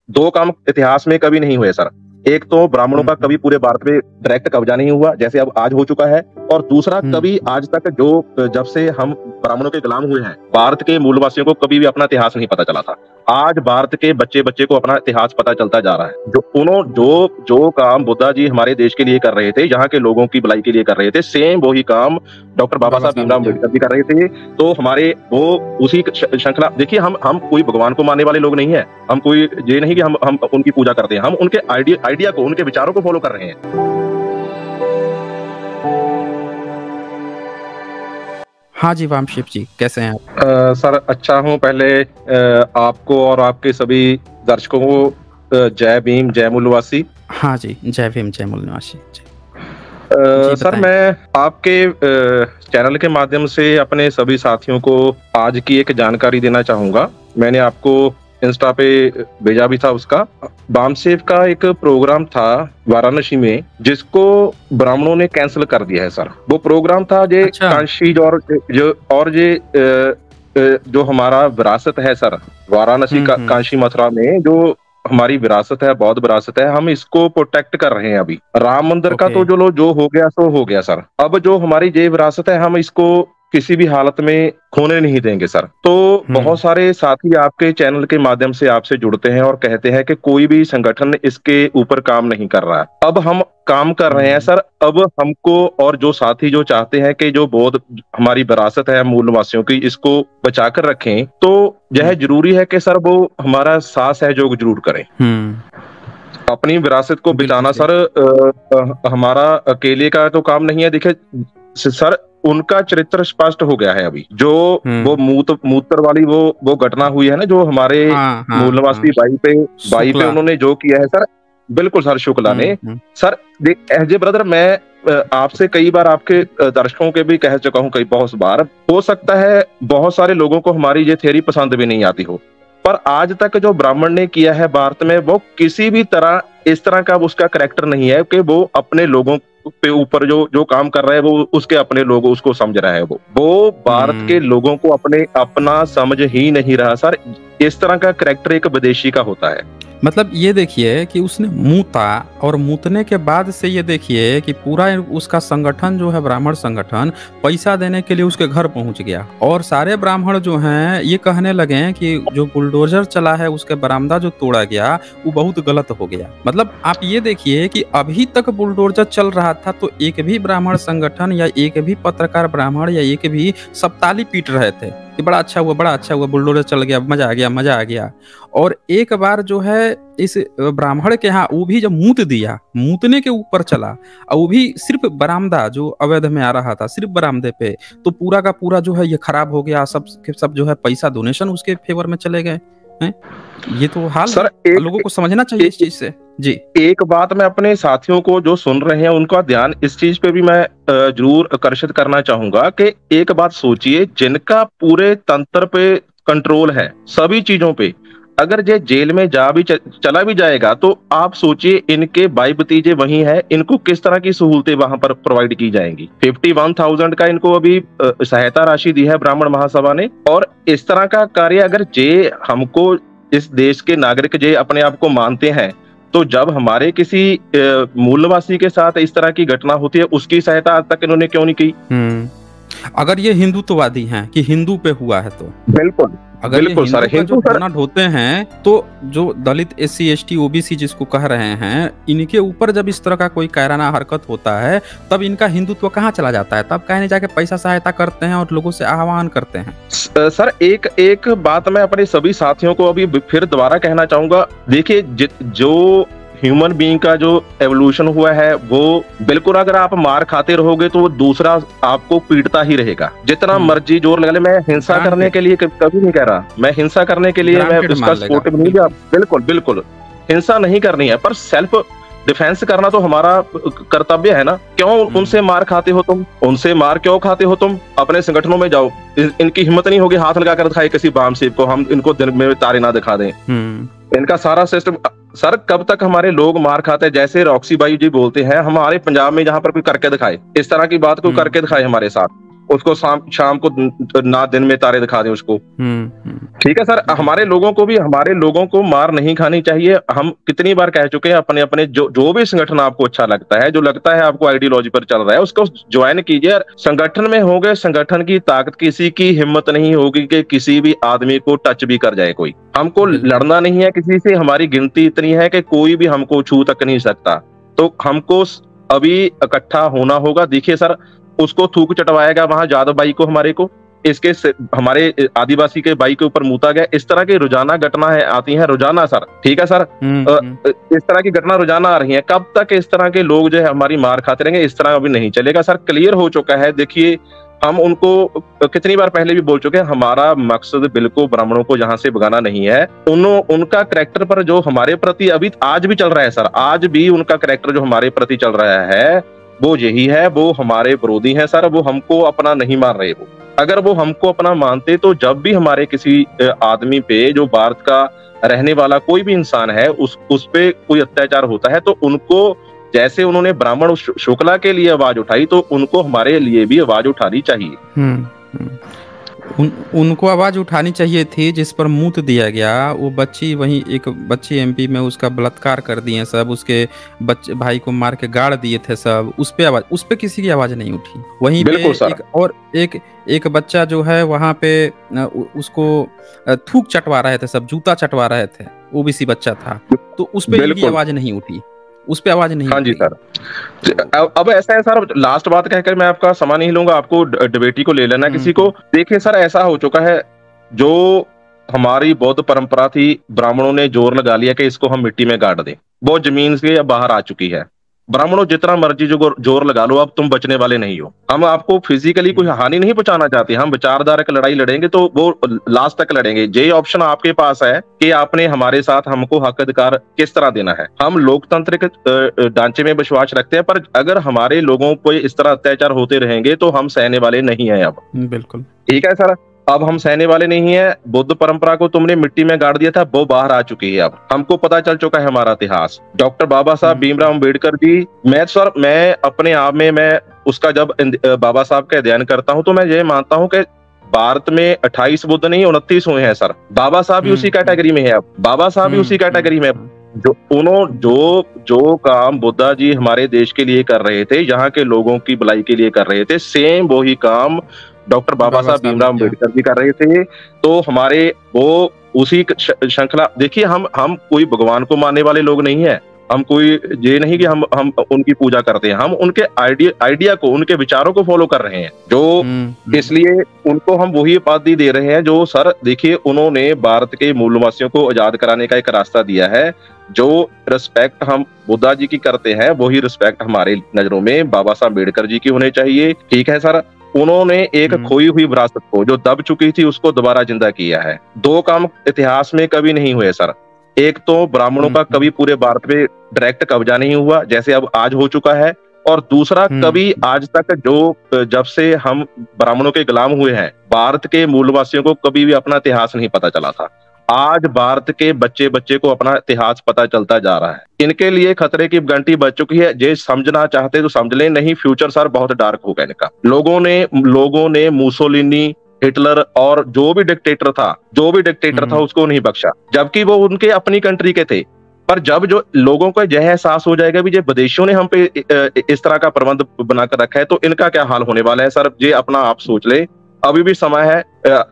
दो काम इतिहास में कभी नहीं हुए सर। एक तो ब्राह्मणों का कभी पूरे भारत में डायरेक्ट कब्जा नहीं हुआ जैसे अब आज हो चुका है, और दूसरा कभी आज तक जो जब से हम ब्राह्मणों के गुलाम हुए हैं, भारत के मूलवासियों को कभी भी अपना इतिहास नहीं पता चला था। आज भारत के बच्चे बच्चे को अपना इतिहास पता चलता जा रहा है। जो काम बुद्धा जी हमारे देश के लिए कर रहे थे, यहाँ के लोगों की भलाई के लिए कर रहे थे, सेम वही काम डॉक्टर बाबा साहब भीमराव अम्बेडकर भी कर रहे थे। तो हमारे वो उसी श्रृंखला, देखिए हम कोई भगवान को मानने वाले लोग नहीं है, हम कोई ये नहीं कि हम उनकी पूजा करते हैं, हम उनके आइडिया को, उनके विचारों को फॉलो कर रहे हैं। हाँ जी वामशिव जी, कैसे हैं आप? सर अच्छा हूँ। पहले आपको और आपके सभी दर्शकों को जय भीम, जय मूलवासी। हाँ जी, जय भीम, जय मूलवासी। सर मैं आपके चैनल के माध्यम से अपने सभी साथियों को आज की एक जानकारी देना चाहूंगा। मैंने आपको इंस्टा पे भेजा भी था। उसका वामसेव का एक प्रोग्राम था वाराणसी में, जिसको ब्राह्मणों ने कैंसिल कर दिया है सर। वो प्रोग्राम था जे काशी और जो हमारा विरासत है सर, वाराणसी का काशी मथुरा में जो हमारी विरासत है, बौद्ध विरासत है, हम इसको प्रोटेक्ट कर रहे हैं। अभी राम मंदिर का तो जो हो गया सो हो गया सर। अब जो हमारी ये विरासत है, हम इसको किसी भी हालत में खोने नहीं देंगे सर। तो बहुत सारे साथी आपके चैनल के माध्यम से आपसे जुड़ते हैं और कहते हैं कि कोई भी संगठन इसके ऊपर काम नहीं कर रहा है। अब हम काम कर रहे हैं सर। अब हमको और जो साथी जो चाहते हैं कि जो बौद्ध हमारी विरासत है मूलवासियों की, इसको बचाकर रखें, तो यह जरूरी है कि सर वो हमारा साथ सहयोग जरूर करें। अपनी विरासत को बचाना सर हमारा अकेले का तो काम नहीं है। देखिए सर, उनका चरित्र स्पष्ट हो गया है अभी। जो वो मूत्र वाली वो घटना हुई है ना, जो हमारे मूलवासी भाई पे उन्होंने जो किया है सर, बिल्कुल सर शुक्ला ने। सर एज ए ब्रदर, मैं आपसे कई बार, आपके दर्शकों के भी कह चुका हूँ कई बहुत बार, हो सकता है बहुत सारे लोगों को हमारी ये थ्योरी पसंद भी नहीं आती हो, पर आज तक जो ब्राह्मण ने किया है भारत में, वो किसी भी तरह इस तरह का उसका करैक्टर नहीं है कि वो अपने लोगों पे ऊपर जो काम कर रहा है, वो उसके अपने लोग उसको समझ रहा है। वो भारत के लोगों को अपना समझ ही नहीं रहा सर। इस तरह का करैक्टर एक विदेशी का होता है। मतलब ये देखिए कि उसने मूता, और मूतने के बाद से ये देखिए कि पूरा उसका संगठन जो है, ब्राह्मण संगठन, पैसा देने के लिए उसके घर पहुंच गया, और सारे ब्राह्मण जो हैं ये कहने लगे कि जो बुलडोजर चला है, उसके बरामदा जो तोड़ा गया, वो बहुत गलत हो गया। मतलब आप ये देखिए कि अभी तक बुलडोजर चल रहा था तो एक भी ब्राह्मण संगठन या एक भी पत्रकार ब्राह्मण या एक भी सब ताली पीट रहे थे कि बड़ा अच्छा हुआ, बड़ा अच्छा हुआ, बुलडोजर चल गया, मजा आ गया, मजा आ गया। और एक बार जो है इस ब्राह्मण के यहाँ वो भी जब मूत दिया, मूतने के ऊपर चला, और वो भी सिर्फ बरामदा जो अवैध में आ रहा था, सिर्फ बरामदे पे, तो पूरा का पूरा जो है ये खराब हो गया। सब जो है पैसा डोनेशन उसके फेवर में चले गए हैं। ये तो हाल सर लोगों को समझना चाहिए इस चीज से। जी, एक बात मैं अपने साथियों को जो सुन रहे हैं उनका ध्यान इस चीज पे भी मैं जरूर आकर्षित करना चाहूंगा कि एक बात सोचिए, जिनका पूरे तंत्र पे कंट्रोल है, सभी चीजों पे, अगर ये जेल में चला भी जाएगा, तो आप सोचिए इनके भाई भतीजे वही है, इनको किस तरह की सहूलतें वहां पर प्रोवाइड की जाएंगी। 51,000 का इनको अभी सहायता राशि दी है ब्राह्मण महासभा ने। और इस तरह का कार्य अगर जे हमको इस देश के नागरिक जे अपने आप को मानते हैं, तो जब हमारे किसी मूलवासी के साथ इस तरह की घटना होती है, उसकी सहायता आज तक इन्होंने क्यों नहीं की? अगर ये हिंदुत्ववादी हैं कि हिंदू पे हुआ है तो बिल्कुल अगर बिल्कुल सर, हिंदू घटना ढोते हैं तो जो दलित SC ST OBC जिसको कह रहे हैं, इनके ऊपर जब इस तरह का कोई कायराना हरकत होता है, तब इनका हिंदुत्व कहाँ चला जाता है? तब कहने जाके पैसा सहायता करते हैं और लोगों से आह्वान करते हैं। सर एक बात मैं अपने सभी साथियों को अभी फिर दोबारा कहना चाहूंगा। देखिए, जो ह्यूमन बीइंग का जो एवोल्यूशन हुआ है, वो बिल्कुल, अगर आप मार खाते रहोगे तो दूसरा आपको पीटता ही रहेगा, जितना मर्जी जोर लगा ले। मैं हिंसा करने के लिए कभी नहीं कह रहा, मैं हिंसा करने के लिए मैं उसका सपोर्टिव नहीं किया, बिल्कुल हिंसा नहीं करनी है, पर सेल्फ डिफेंस करना तो हमारा कर्तव्य है ना। क्यों उनसे मार खाते हो तुम? उनसे मार क्यों खाते हो तुम? अपने संगठनों में जाओ। इनकी हिम्मत नहीं होगी हाथ लगा कर दिखाए किसी वामसेव को, हम इनको दिन में तारे ना दिखा दें। इनका सारा सिस्टम सर, कब तक हमारे लोग मार खाते हैं? जैसे रॉक्सी बाई जी बोलते हैं, हमारे पंजाब में जहां पर कोई करके दिखाए, इस तरह की बात कोई करके दिखाए हमारे साथ, उसको शाम को ना दिन में तारे दिखा दें उसको। ठीक है सर, हमारे लोगों को मार नहीं खानी चाहिए। हम कितनी बार कह चुके हैं, अपने अपने जो भी संगठन आपको अच्छा लगता है, जो लगता है आपको आइडियोलॉजी पर चल रहा है, उसको ज्वाइन कीजिए। संगठन में हो गए, संगठन की ताकत, किसी की हिम्मत नहीं होगी कि किसी भी आदमी को टच भी कर जाए कोई। हमको लड़ना नहीं है किसी से, हमारी गिनती इतनी है कि कोई भी हमको छू तक नहीं सकता। तो हमको अभी इकट्ठा होना होगा। देखिए सर, उसको थूक चटवाएगा वहां जादव भाई को, हमारे को, इसके हमारे आदिवासी के भाई के ऊपर मूता गया। इस तरह की रोजाना घटना है, आती है रोजाना सर। ठीक है सर, इस तरह की घटना रोजाना आ रही है। कब तक इस तरह के लोग जो है हमारी मार खाते रहेंगे? इस तरह अभी नहीं चलेगा सर। क्लियर हो चुका है। देखिए, हम उनको कितनी बार पहले भी बोल चुके हैं, हमारा मकसद बिल्कुल ब्राह्मणों को जहां से भगाना नहीं है। उनका करैक्टर पर जो हमारे प्रति अभी आज भी चल रहा है सर, आज भी उनका करैक्टर जो हमारे प्रति चल रहा है वो यही है। वो हमारे विरोधी हैं सर, वो हमको अपना नहीं मान रहे। वो अगर वो हमको अपना मानते तो जब भी हमारे किसी आदमी पे, जो भारत का रहने वाला कोई भी इंसान है, उस पे कोई अत्याचार होता है, तो उनको, जैसे उन्होंने ब्राह्मण शुक्ला के लिए आवाज उठाई, तो उनको हमारे लिए भी आवाज उठानी चाहिए। उनको आवाज उठानी चाहिए थी। जिस पर मूत दिया गया, वो बच्ची, वहीं एक बच्ची एमपी में उसका बलात्कार कर दिए सब, उसके बच्चे भाई को मार के गाड़ दिए थे सब, उस पे किसी की आवाज नहीं उठी। वहीं पे एक बच्चा जो है वहां पे उसको थूक चटवा रहे थे सब, जूता चटवा रहे थे, ओबीसी बच्चा था, तो उस पे इनकी आवाज नहीं उठी, उस पे आवाज नहीं। हाँ जी सर। अब ऐसा है सर, लास्ट बात कहकर मैं आपका समय नहीं लूंगा, आपको डिबेटी को ले लेना किसी को। देखिए सर, ऐसा हो चुका है, जो हमारी बौद्ध परंपरा थी, ब्राह्मणों ने जोर लगा लिया कि इसको हम मिट्टी में गाड़ दें। वो जमीन से बाहर आ चुकी है। ब्राह्मणों, जितना मर्जी जो जोर लगा लो, अब तुम बचने वाले नहीं हो। हम आपको फिजिकली कोई हानि नहीं पहुंचाना चाहते, हम विचारधारक लड़ाई लड़ेंगे तो वो लास्ट तक लड़ेंगे। ये ऑप्शन आपके पास है कि आपने हमारे साथ हमको हक अधिकार किस तरह देना है। हम लोकतांत्रिक ढांचे में विश्वास रखते हैं, पर अगर हमारे लोगों को इस तरह अत्याचार होते रहेंगे तो हम सहने वाले नहीं है अब। बिल्कुल ठीक है सर, अब हम सहने वाले नहीं है। बुद्ध परंपरा को तुमने मिट्टी में गाड़ दिया था, वो बाहर आ चुकी है। अब हमको पता चल चुका है हमारा इतिहास। डॉक्टर बाबा साहब भीमराव अम्बेडकर जी, मैं अपने आप में, मैं उसका जब बाबा साहब का अध्ययन करता हूं तो मैं ये मानता हूं कि भारत में 28 बुद्ध नहीं 29 हुए हैं सर। बाबा साहब भी उसी कैटेगरी में है। अब बाबा साहब भी उसी कैटेगरी में, जो काम बुद्धा जी हमारे देश के लिए कर रहे थे, यहाँ के लोगों की भलाई के लिए कर रहे थे, सेम वही काम डॉक्टर बाबा साहब भीमराव अम्बेडकर भी कर रहे थे। तो हमारे वो उसी श्रृंखला। देखिए, हम कोई भगवान को मानने वाले लोग नहीं है। हम कोई ये नहीं कि हम उनकी पूजा करते हैं। हम उनके आइडिया को, उनके विचारों को फॉलो कर रहे हैं, जो इसलिए उनको हम वही उपाधि दे रहे हैं जो, सर देखिए, उन्होंने भारत के मूलवासियों को आजाद कराने का एक रास्ता दिया है। जो रिस्पेक्ट हम बुद्धा जी की करते हैं, वही रिस्पेक्ट हमारे नजरों में बाबा साहब अम्बेडकर जी की होनी चाहिए। ठीक है सर, उन्होंने एक खोई हुई विरासत को, जो दब चुकी थी, उसको दोबारा जिंदा किया है। दो काम इतिहास में कभी नहीं हुए सर। एक तो ब्राह्मणों का कभी पूरे भारत पे डायरेक्ट कब्जा नहीं हुआ, जैसे अब आज हो चुका है। और दूसरा, कभी आज तक जब से हम ब्राह्मणों के गुलाम हुए हैं, भारत के मूलवासियों को कभी भी अपना इतिहास नहीं पता चला था। आज भारत के बच्चे को अपना इतिहास पता चलता जा रहा है। इनके लिए खतरे की घंटी बज चुकी है। जे समझना चाहते तो समझ लें, नहीं फ्यूचर सर बहुत डार्क होगा इनका। लोगों ने मुसोलिनी, हिटलर और जो भी डिक्टेटर था उसको नहीं बख्शा, जबकि वो उनके अपनी कंट्री के थे। पर जब जो लोगों को यह एहसास हो जाएगा भी ये विदेशियों ने हम पे इस तरह का प्रबंध बनाकर रखा है, तो इनका क्या हाल होने वाला है सर, ये अपना आप सोच ले। अभी भी समय है,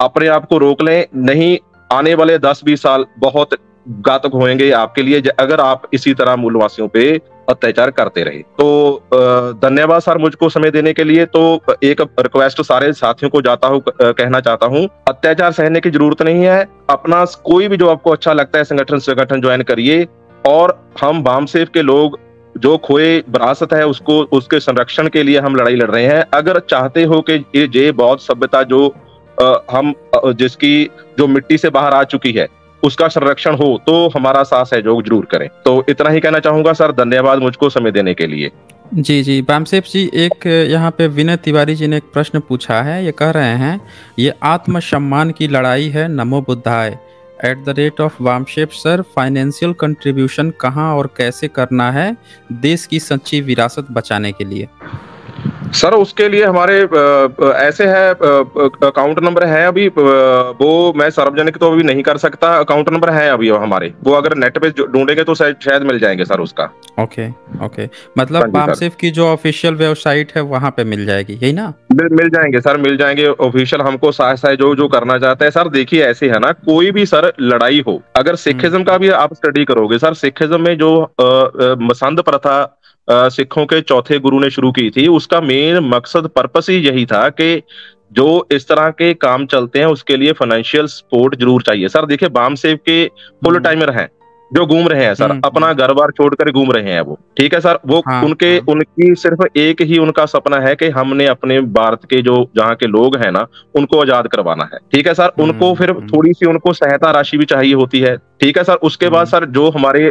अपने आप को रोक लें, नहीं आने वाले 10-20 साल बहुत घातक होंगे आपके लिए अगर आप इसी तरह मूलवासियों पे अत्याचार करते रहे। तो धन्यवाद सर मुझको समय देने के लिए। तो एक रिक्वेस्ट सारे साथियों को कहना चाहता हूँ, अत्याचार सहने की जरूरत नहीं है। अपना कोई भी जो आपको अच्छा लगता है संगठन ज्वाइन करिए। और हम वामसेफ के लोग, जो खोए विरासत है उसके संरक्षण के लिए हम लड़ाई लड़ रहे हैं। अगर चाहते हो कि ये बौद्ध सभ्यता जिसकी जो मिट्टी से बाहर आ चुकी है, उसका संरक्षण हो, तो हमारा साथ सहयोग जरूर करें। तो इतना ही कहना चाहूंगा सर। धन्यवाद मुझको समय देने के लिए। जी वामसेफ जी, एक यहाँ पे विनय तिवारी जी ने एक प्रश्न पूछा है। ये कह रहे हैं, ये आत्मसम्मान की लड़ाई है, नमो बुद्धाय। @वामसेफ सर, फाइनेंशियल कंट्रीब्यूशन कहाँ और कैसे करना है देश की सच्ची विरासत बचाने के लिए? सर उसके लिए हमारे ऐसे है अकाउंट नंबर है अभी, वो मैं सार्वजनिक तो अभी नहीं कर सकता। अकाउंट नंबर है अभी हमारे, वो अगर नेट पे ढूंढेंगे तो शायद मिल जाएंगे सर उसका। ओके ओके, मतलब हाँ जी सर, बामसेफ की जो ऑफिशियल वेबसाइट है वहां पे मिल जाएगी, यही ना? मिल जाएंगे सर, मिल जाएंगे ऑफिशियल। हमको साथ जो जो करना चाहते हैं सर, देखिए ऐसे है ना, कोई भी सर लड़ाई हो, अगर सिखिज्म का भी आप स्टडी करोगे सर, सिखिज्म में जो मसंद प्रथा सिखों के चौथे गुरु ने शुरू की थी, उसका मेन मकसद पर्पस ही यही था कि जो इस तरह के काम चलते हैं उसके लिए फाइनेंशियल सपोर्ट जरूर चाहिए। सर देखिए बामसेफ के फुल टाइमर हैं जो घूम रहे हैं सर, अपना घर बार छोड़कर घूम रहे हैं वो, ठीक है सर। वो हाँ उनके हाँ। उनकी सिर्फ एक ही उनका सपना है कि हमने अपने भारत के जो जहाँ के लोग हैं ना उनको आजाद करवाना है, ठीक है सर। उनको फिर थोड़ी सी उनको सहायता राशि भी चाहिए होती है, ठीक है सर। उसके बाद सर जो हमारे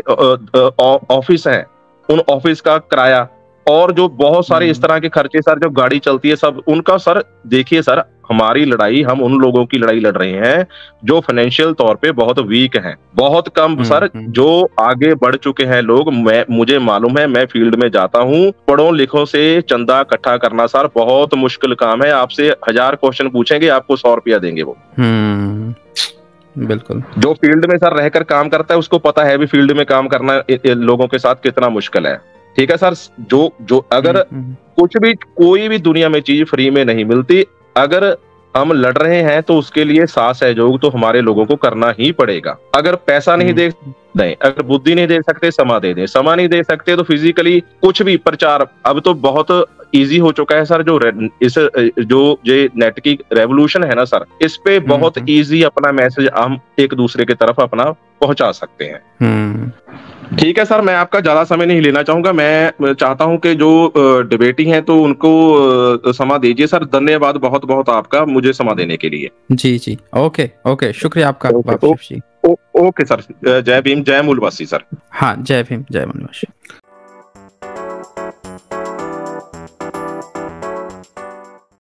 ऑफिस हैं उन ऑफिस का किराया और जो बहुत सारे इस तरह के खर्चे सर, जो गाड़ी चलती है सब उनका सर, देखिए सर हमारी लड़ाई, हम उन लोगों की लड़ाई लड़ रहे हैं जो फाइनेंशियल तौर पे बहुत वीक हैं, बहुत कम सर। जो आगे बढ़ चुके हैं लोग, मुझे मालूम है, मैं फील्ड में जाता हूँ, पढ़ो लिखो से चंदा इकट्ठा करना सर बहुत मुश्किल काम है। आपसे 1000 क्वेश्चन पूछेंगे, आपको 100 रुपया देंगे वो। बिल्कुल, जो फील्ड में सर रहकर काम करता है उसको पता है भी फील्ड में काम करना लोगों के साथ कितना मुश्किल है, ठीक है सर। जो अगर कुछ भी कोई भी दुनिया में चीज फ्री में नहीं मिलती, अगर हम लड़ रहे हैं तो उसके लिए साथ सहयोग तो हमारे लोगों को करना ही पड़ेगा। अगर पैसा नहीं दे दें, अगर बुद्धि नहीं दे सकते, समा दे दें। समा नहीं दे सकते तो फिजिकली कुछ भी प्रचार अब तो बहुत इजी हो चुका है सर। जो ये नेट की रेवोल्यूशन है ना सर, इस पे बहुत इजी अपना मैसेज हम एक दूसरे की तरफ अपना पहुंचा सकते हैं। ठीक है सर, मैं आपका ज्यादा समय नहीं लेना चाहूंगा। मैं चाहता हूं कि जो डिबेटी हैं तो उनको समा दीजिए सर। धन्यवाद बहुत बहुत आपका मुझे समा देने के लिए। जी जी, ओके ओके, शुक्रिया आपका बाबूशिव जी। ओके सर, जय भीम, जय मूलवासी सर। हाँ, जय भीम, जय मूलवासी।